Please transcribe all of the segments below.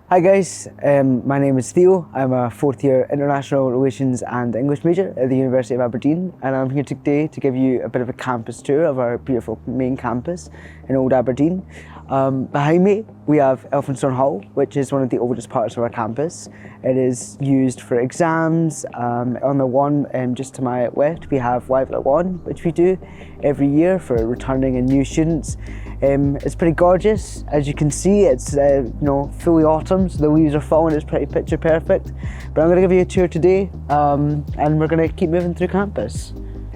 Hi guys, my name is Theo. I'm a fourth year International Relations and English major at the University of Aberdeen, and I'm here today to give you a bit of a campus tour of our beautiful main campus in Old Aberdeen. Behind me we have Elphinestone Hall, which is one of the oldest parts of our campus. It is used for exams. On the one just to my left we have Lawn, which we do every year for returning and new students. It's pretty gorgeous. As you can see, it's fully autumn, so the leaves are falling. It's pretty picture perfect. But I'm going to give you a tour today, and we're going to keep moving through campus.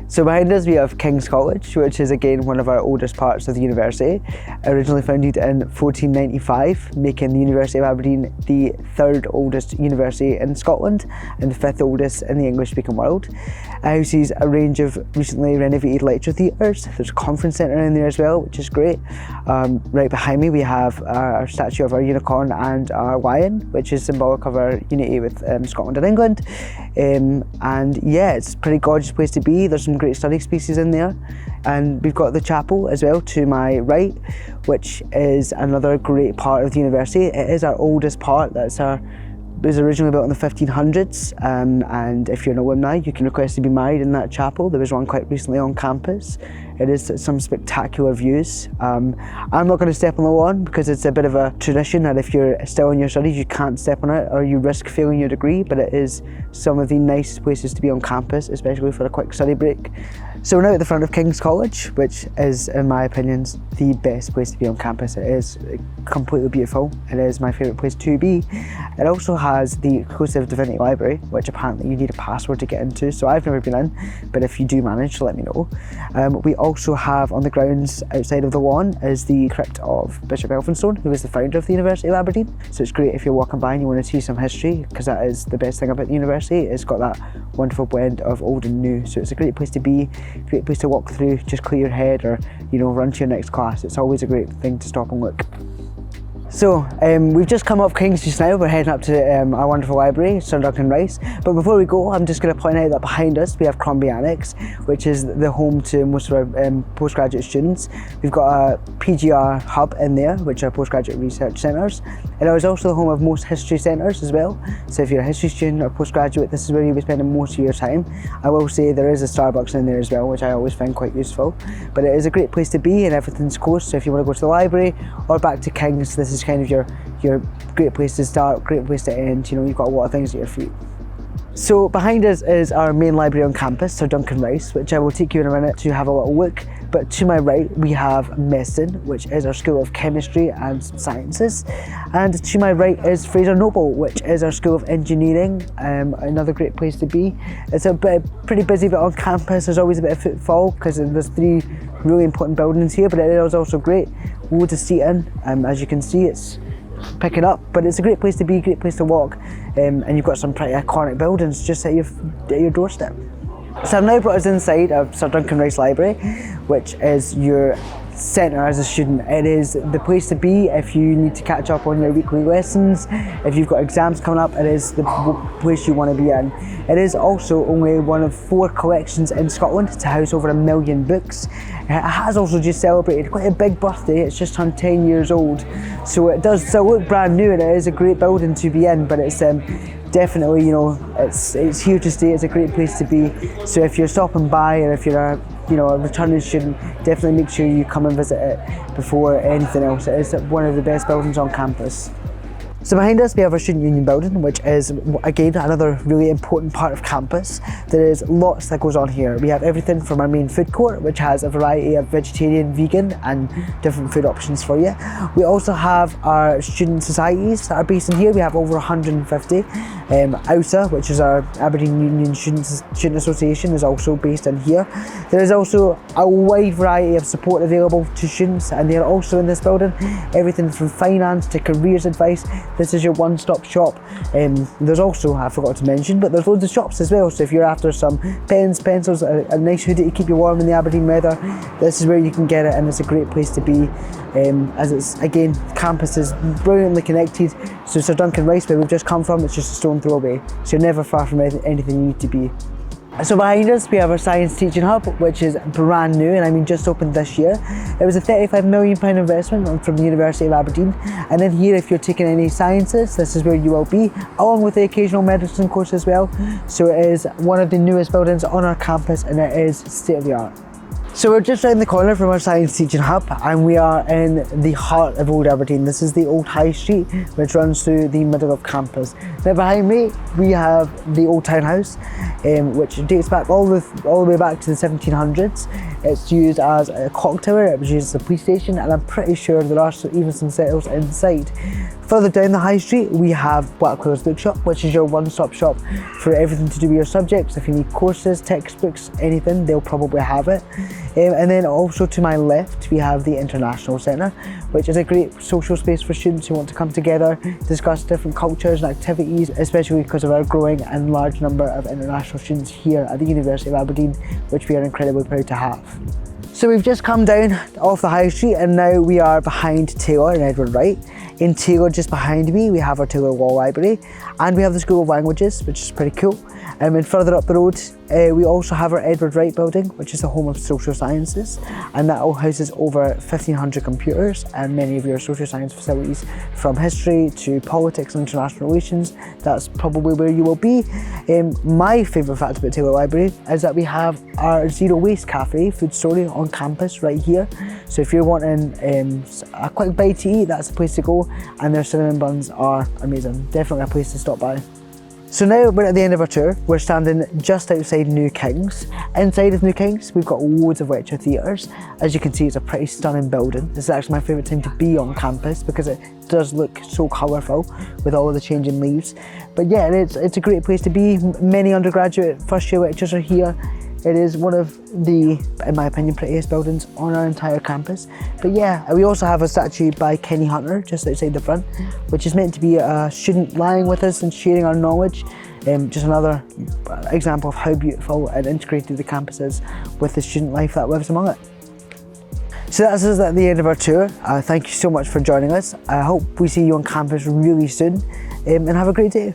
So behind us we have King's College, which is again one of our oldest parts of the university. Originally founded in 1495, making the University of Aberdeen the third oldest university in Scotland and the fifth oldest in the English speaking world. It houses a range of recently renovated lecture theatres. There's a conference centre in there as well, which is great. Right behind me we have our statue of our unicorn and our lion, which is symbolic of our unity with Scotland and England. And yeah, it's a pretty gorgeous place to be. There's some great study spaces in there, and we've got the chapel as well to my right, which is another great part of the university. It is our oldest part. It was originally built in the 1500s, and if you're an alumni you can request to be married in that chapel. There was one quite recently on campus. It is some spectacular views. I'm not going to step on the lawn because it's a bit of a tradition that if you're still in your studies you can't step on it or you risk failing your degree, but it is some of the nicest places to be on campus, especially for a quick study break. So we're now at the front of King's College, which is, in my opinion, the best place to be on campus. It is completely beautiful. It is my favourite place to be. It also has the exclusive Divinity Library, which apparently you need a password to get into, so I've never been in, but if you do manage, let me know. We also have on the grounds outside of the lawn is the crypt of Bishop Elphinestone, who was the founder of the University of Aberdeen. So it's great if you're walking by and you want to see some history, because that is the best thing about the university. It's got that wonderful blend of old and new, so it's a great place to be. Great place to walk through, just clear your head, or run to your next class. It's always a great thing to stop and look. So we've just come off King's just now. We're heading up to our wonderful library, Sir Duncan. But before we go, I'm just going to point out that behind us we have Crombie Annex, which is the home to most of our postgraduate students. We've got a PGR hub in there, which are postgraduate research centres, and it is also the home of most history centres as well. So if you're a history student or postgraduate, this is where you'll be spending most of your time. I will say there is a Starbucks in there as well, which I always find quite useful. But it is a great place to be, and everything's close. So if you want to go to the library or back to King's, this is kind of your great place to start, great place to end. You've got a lot of things at your feet. So behind us is our main library on campus, Sir Duncan, which I will take you in a minute to have a little look. But to my right we have Meston, which is our School of Chemistry and Sciences, and to my right is Fraser, which is our School of Engineering. Another great place to be. It's a pretty busy bit on campus. There's always a bit of footfall because there's three really important buildings here, but it is also great. Loads of seating. As you can see, it's picking up, but it's a great place to be, great place to walk, and you've got some pretty iconic buildings just at your doorstep. So I've now brought us inside of Sir Duncan Library, which is your centre as a student. It is the place to be if you need to catch up on your weekly lessons. If you've got exams coming up, it is the place you want to be in. It is also only one of 4 collections in Scotland to house over 1 million books. It has also just celebrated quite a big birthday. It's just turned 10 years old, so it does still look brand new, and it is a great building to be in, but it's definitely, it's here to stay. It's a great place to be. So if you're stopping by, or if you're a returning student, definitely make sure you come and visit it before anything else. It is one of the best buildings on campus. So behind us we have our Student Union building, which is again another really important part of campus. There is lots that goes on here. We have everything from our main food court, which has a variety of vegetarian, vegan and different food options for you. We also have our student societies that are based in here. We have over 150. OUSA, which is our Aberdeen Union Student Association, is also based in here. There is also a wide variety of support available to students, and they're also in this building. Everything from finance to careers advice. This is your one-stop shop. There's also, I forgot to mention, but there's loads of shops as well. So if you're after some pens, pencils, a nice hoodie to keep you warm in the Aberdeen weather, this is where you can get it, and it's a great place to be. As it's, again, campus is brilliantly connected. So Sir Duncan, where we've just come from, it's just a stone throw away. So you're never far from anything you need to be. So behind us we have our science teaching hub, which is brand new, and I mean just opened this year. It was a £35 million investment from the University of Aberdeen, and then here if you're taking any sciences, this is where you will be, along with the occasional medicine course as well. So it is one of the newest buildings on our campus, and it is state of the art. So we're just around the corner from our science teaching hub, and we are in the heart of Old Aberdeen. This is the old high street which runs through the middle of campus. Now behind me we have the old townhouse, which dates back all the way back to the 1700s. It's used as a clock tower, it was used as a police station, and I'm pretty sure there are even some settles inside. Further down the high street we have Blackwell's Bookshop, which is your one-stop shop for everything to do with your subjects. If you need courses, textbooks, anything, they'll probably have it. And then also to my left we have the International Centre, which is a great social space for students who want to come together, discuss different cultures and activities, especially because of our growing and large number of international students here at the University of Aberdeen, which we are incredibly proud to have. So we've just come down off the high street, and now we are behind Taylor and Edward Wright. In Taylor, just behind me, we have our Taylor Law Library, and we have the School of Languages, which is pretty cool. And further up the road, we also have our Edward Wright building, which is the home of social sciences, and that all houses over 1,500 computers and many of your social science facilities, from history to politics and international relations. That's probably where you will be. My favourite fact about Taylor Library is that we have our Zero Waste Cafe food story on campus right here. So if you're wanting a quick bite to eat, that's the place to go, and their cinnamon buns are amazing. Definitely a place to stop by. So now we're at the end of our tour. We're standing just outside New Kings. Inside of New Kings, we've got loads of lecture theatres. As you can see, it's a pretty stunning building. This is actually my favourite time to be on campus because it does look so colourful with all of the changing leaves. But yeah, it's a great place to be. Many undergraduate first year lectures are here. It is one of the, in my opinion, prettiest buildings on our entire campus. But yeah, we also have a statue by Kenny Hunter just outside the front, which is meant to be a student lying with us and sharing our knowledge. Just another example of how beautiful and integrated the campus is with the student life that lives among it. So that's us at the end of our tour. Thank you so much for joining us. I hope we see you on campus really soon, and have a great day.